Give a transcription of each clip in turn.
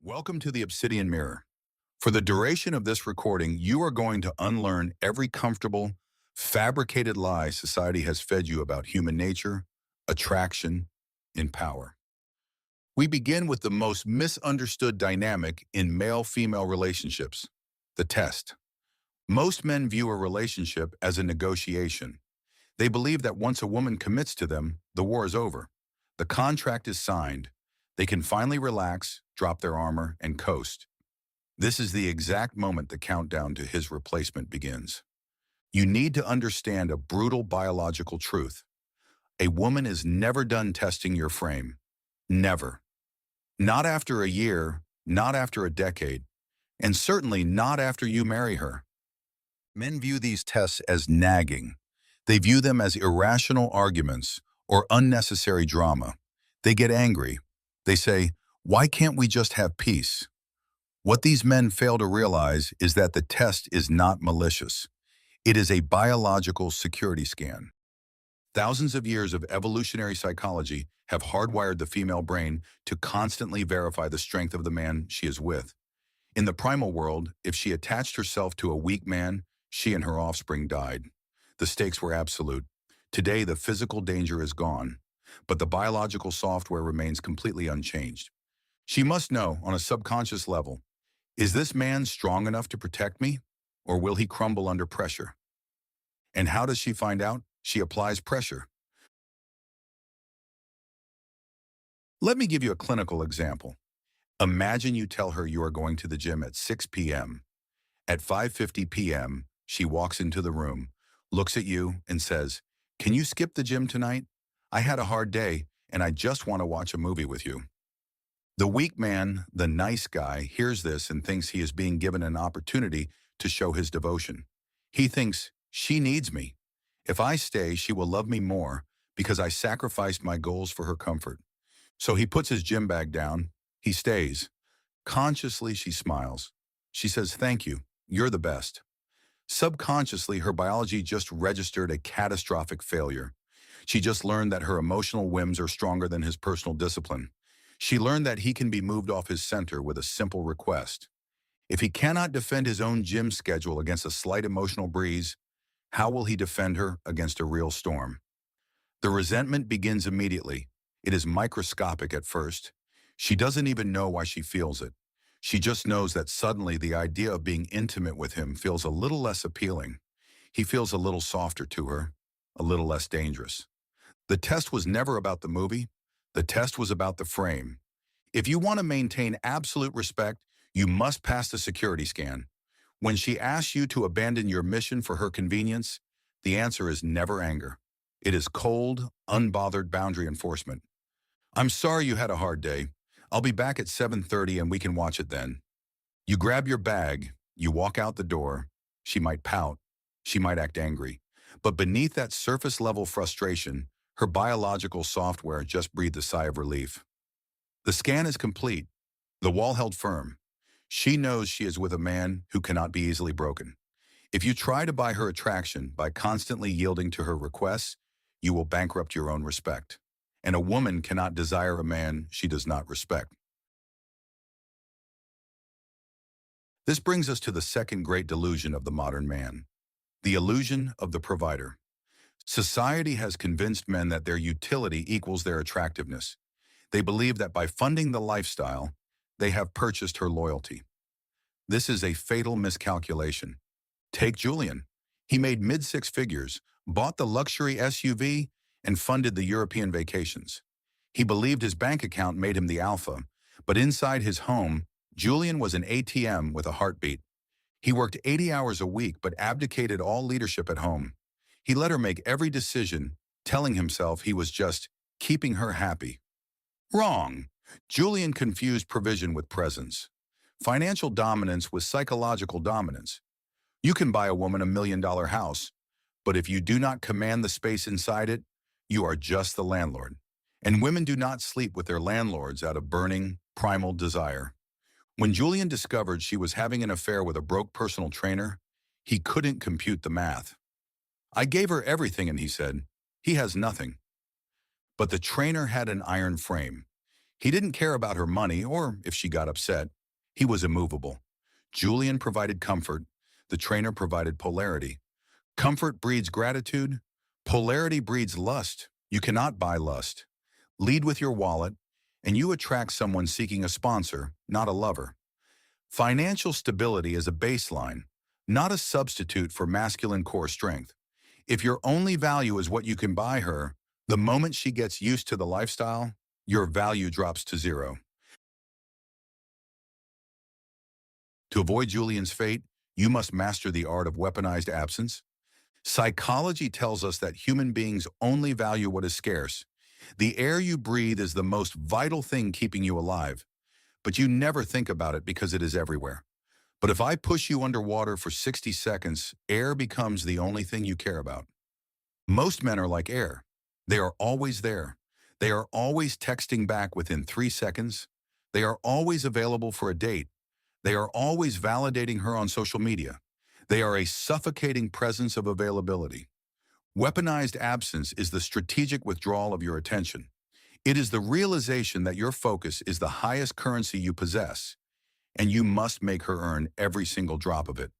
Welcome to the Obsidian Mirror. For the duration of this recording, you are going to unlearn every comfortable, fabricated lie society has fed you about human nature, attraction, and power. We begin with the most misunderstood dynamic in male-female relationships, the test. Most men view a relationship as a negotiation. They believe that once a woman commits to them, the war is over. The contract is signed. They can finally relax, drop their armor, and coast. This is the exact moment the countdown to his replacement begins. You need to understand a brutal biological truth. A woman is never done testing your frame. Never. Not after a year, not after a decade, and certainly not after you marry her. Men view these tests as nagging. They view them as irrational arguments or unnecessary drama. They get angry. They say, "Why can't we just have peace?" What these men fail to realize is that the test is not malicious. It is a biological security scan. Thousands of years of evolutionary psychology have hardwired the female brain to constantly verify the strength of the man she is with. In the primal world, if she attached herself to a weak man, she and her offspring died. The stakes were absolute. Today, the physical danger is gone, but the biological software remains completely unchanged. She must know, on a subconscious level, is this man strong enough to protect me, or will he crumble under pressure? And how does she find out? She applies pressure. Let me give you a clinical example. Imagine you tell her you are going to the gym at 6 p.m. At 5:50 p.m., she walks into the room, looks at you, and says, "Can you skip the gym tonight? I had a hard day, and I just want to watch a movie with you." The weak man, the nice guy, hears this and thinks he is being given an opportunity to show his devotion. He thinks, "She needs me. If I stay, she will love me more because I sacrificed my goals for her comfort." So he puts his gym bag down. He stays. Consciously, she smiles. She says, "Thank you. You're the best." Subconsciously, her biology just registered a catastrophic failure. She just learned that her emotional whims are stronger than his personal discipline. She learned that he can be moved off his center with a simple request. If he cannot defend his own gym schedule against a slight emotional breeze, how will he defend her against a real storm? The resentment begins immediately. It is microscopic at first. She doesn't even know why she feels it. She just knows that suddenly the idea of being intimate with him feels a little less appealing. He feels a little softer to her, a little less dangerous. The test was never about the movie. The test was about the frame. If you want to maintain absolute respect, you must pass the security scan. When she asks you to abandon your mission for her convenience, the answer is never anger. It is cold, unbothered boundary enforcement. "I'm sorry you had a hard day. I'll be back at 7:30 and we can watch it then." You grab your bag, you walk out the door. She might pout, she might act angry. But beneath that surface-level frustration, her biological software just breathed a sigh of relief. The scan is complete, the wall held firm. She knows she is with a man who cannot be easily broken. If you try to buy her attraction by constantly yielding to her requests, you will bankrupt your own respect. And a woman cannot desire a man she does not respect. This brings us to the second great delusion of the modern man, the illusion of the provider. Society has convinced men that their utility equals their attractiveness. They believe that by funding the lifestyle, they have purchased her loyalty. This is a fatal miscalculation. Take Julian. He made mid-six figures, bought the luxury SUV, and funded the European vacations. He believed his bank account made him the alpha, but inside his home, Julian was an ATM with a heartbeat. He worked 80 hours a week but abdicated all leadership at home. He let her make every decision, telling himself he was just keeping her happy. Wrong. Julian confused provision with presence. Financial dominance with psychological dominance. You can buy a woman $1 million house, but if you do not command the space inside it, you are just the landlord. And women do not sleep with their landlords out of burning, primal desire. When Julian discovered she was having an affair with a broke personal trainer, he couldn't compute the math. "I gave her everything," and he said, "he has nothing." But the trainer had an iron frame. He didn't care about her money or if she got upset. He was immovable. Julian provided comfort. The trainer provided polarity. Comfort breeds gratitude. Polarity breeds lust. You cannot buy lust. Lead with your wallet, and you attract someone seeking a sponsor, not a lover. Financial stability is a baseline, not a substitute for masculine core strength. If your only value is what you can buy her, the moment she gets used to the lifestyle, your value drops to zero. To avoid Julian's fate, you must master the art of weaponized absence. Psychology tells us that human beings only value what is scarce. The air you breathe is the most vital thing keeping you alive, but you never think about it because it is everywhere. But if I push you underwater for 60 seconds, air becomes the only thing you care about. Most men are like air. They are always there. They are always texting back within 3 seconds. They are always available for a date. They are always validating her on social media. They are a suffocating presence of availability. Weaponized absence is the strategic withdrawal of your attention. It is the realization that your focus is the highest currency you possess, and you must make her earn every single drop of it.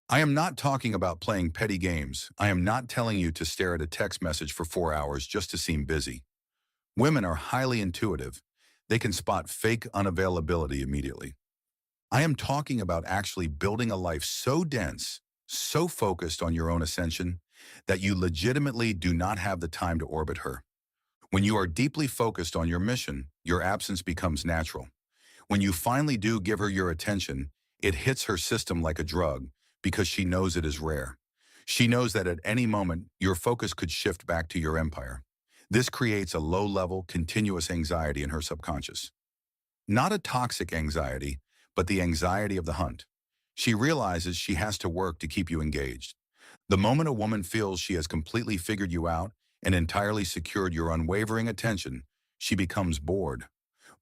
I am not talking about playing petty games. I am not telling you to stare at a text message for 4 hours just to seem busy. Women are highly intuitive. They can spot fake unavailability immediately. I am talking about actually building a life so dense, so focused on your own ascension, that you legitimately do not have the time to orbit her. When you are deeply focused on your mission, your absence becomes natural. When you finally do give her your attention, it hits her system like a drug because she knows it is rare. She knows that at any moment, your focus could shift back to your empire. This creates a low-level, continuous anxiety in her subconscious. Not a toxic anxiety, but the anxiety of the hunt. She realizes she has to work to keep you engaged. The moment a woman feels she has completely figured you out and entirely secured your unwavering attention, she becomes bored.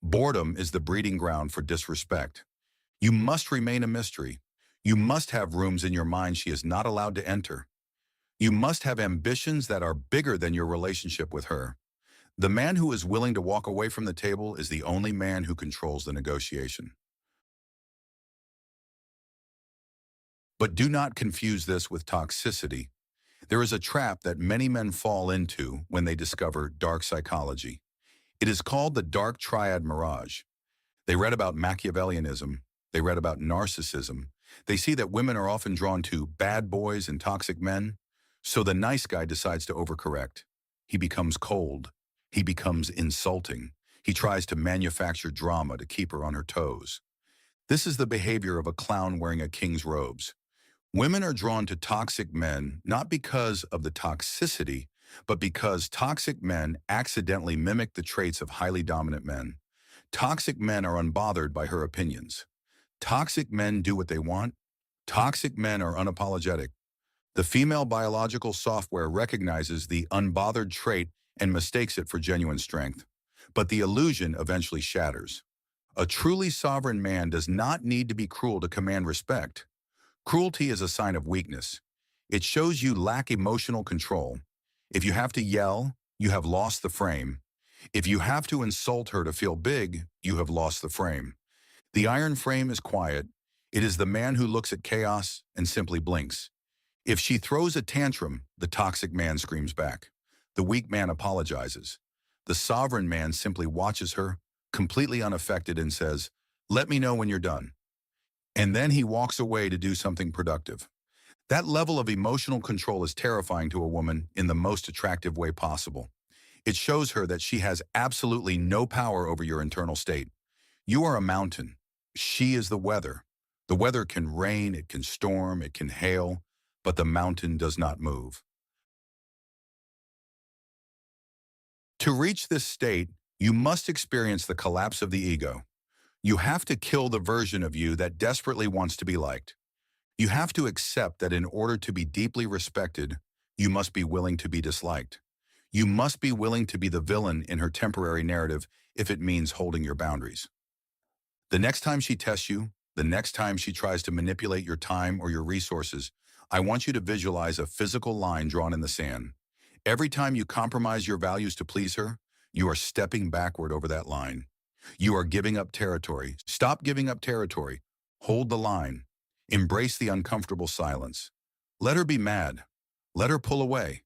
Boredom is the breeding ground for disrespect. You must remain a mystery. You must have rooms in your mind she is not allowed to enter. You must have ambitions that are bigger than your relationship with her. The man who is willing to walk away from the table is the only man who controls the negotiation. But do not confuse this with toxicity. There is a trap that many men fall into when they discover dark psychology. It is called the dark triad mirage. They read about Machiavellianism. They read about narcissism. They see that women are often drawn to bad boys and toxic men. So the nice guy decides to overcorrect. He becomes cold. He becomes insulting. He tries to manufacture drama to keep her on her toes. This is the behavior of a clown wearing a king's robes. Women are drawn to toxic men not because of the toxicity, but because toxic men accidentally mimic the traits of highly dominant men. Toxic men are unbothered by her opinions. Toxic men do what they want. Toxic men are unapologetic. The female biological software recognizes the unbothered trait and mistakes it for genuine strength. But the illusion eventually shatters. A truly sovereign man does not need to be cruel to command respect. Cruelty is a sign of weakness. It shows you lack emotional control. If you have to yell, you have lost the frame. If you have to insult her to feel big, you have lost the frame. The iron frame is quiet. It is the man who looks at chaos and simply blinks. If she throws a tantrum, the toxic man screams back. The weak man apologizes. The sovereign man simply watches her, completely unaffected, and says, "Let me know when you're done." And then he walks away to do something productive. That level of emotional control is terrifying to a woman in the most attractive way possible. It shows her that she has absolutely no power over your internal state. You are a mountain. She is the weather. The weather can rain, it can storm, it can hail, but the mountain does not move. To reach this state, you must experience the collapse of the ego. You have to kill the version of you that desperately wants to be liked. You have to accept that in order to be deeply respected, you must be willing to be disliked. You must be willing to be the villain in her temporary narrative if it means holding your boundaries. The next time she tests you, the next time she tries to manipulate your time or your resources, I want you to visualize a physical line drawn in the sand. Every time you compromise your values to please her, You are stepping backward over that line. You are giving up territory. Stop giving up territory. Hold the line. Embrace the uncomfortable silence. Let her be mad. Let her pull away.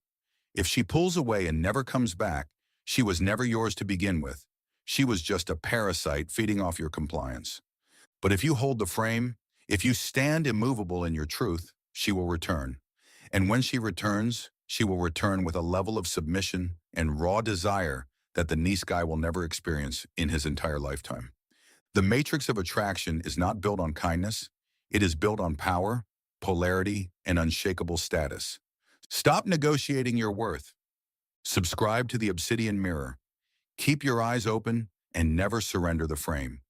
If she pulls away and never comes back, she was never yours to begin with. She was just a parasite feeding off your compliance. But if you hold the frame, if you stand immovable in your truth, she will return. And when she returns, she will return with a level of submission and raw desire that the nice guy will never experience in his entire lifetime. The matrix of attraction is not built on kindness. It is built on power, polarity, and unshakable status. Stop negotiating your worth. Subscribe to the Obsidian Mirror. Keep your eyes open and never surrender the frame.